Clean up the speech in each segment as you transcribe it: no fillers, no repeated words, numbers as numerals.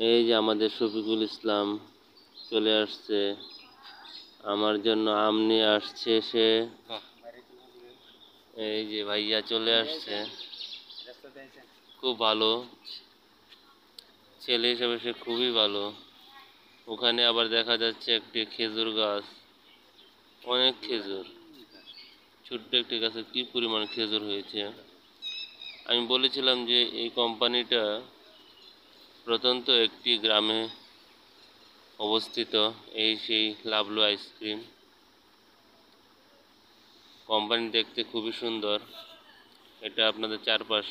এই যে আমাদের শফিকুল ইসলাম চলে আসছে, আমার জন্য আম নিয়ে আসছে সে। এই যে ভাইয়া চলে আসছে, খুব ভালো ছেলে হিসেবে সে খুবই ভালো। ওখানে আবার দেখা যাচ্ছে একটি খেজুর গাছ, অনেক খেজুর, ছোট্ট একটি গাছে কি পরিমাণ খেজুর হয়েছে। আমি বলেছিলাম যে এই কোম্পানিটা প্রত্যন্ত একটি গ্রামে অবস্থিত, এই সেই লাভলু আইসক্রিম কোম্পানি। দেখতে খুবই সুন্দর। এটা আপনাদের চারপাশ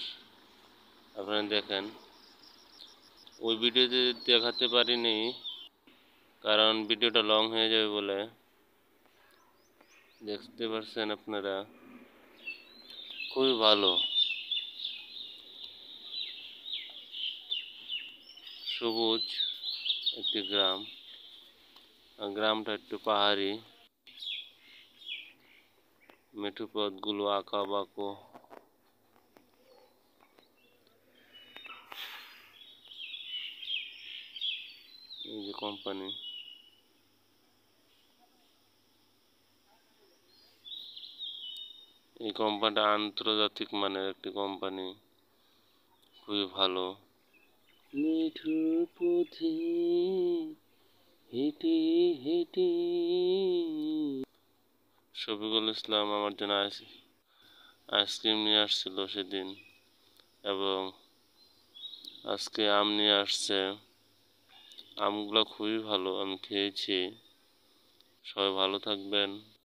আপনারা দেখেন। ওই ভিডিওতে দেখাতে পারিনি কারণ ভিডিওটা লং হয়ে যাবে বলে। দেখতে পাচ্ছেন আপনারা, খুবই ভালো, সবুজ একটি গ্রাম। গ্রামটা একটু পাহাড়ি, মেঠো পথগুলো আঁকা বাঁকো। এই যে কোম্পানি, এই কোম্পানিটা আন্তর্জাতিক মানের একটি কোম্পানি, খুবই ভালো। মিঠু পথে হেঁটে হেঁটে শফিকুল ইসলাম আমার জন্য আইসক্রিম নিয়ে আসছিল সেদিন, এবং আজকে আম নিয়ে আসছে। আমগুলো খুবই ভালো, আমি খেয়েছি। সবাই ভালো থাকবেন।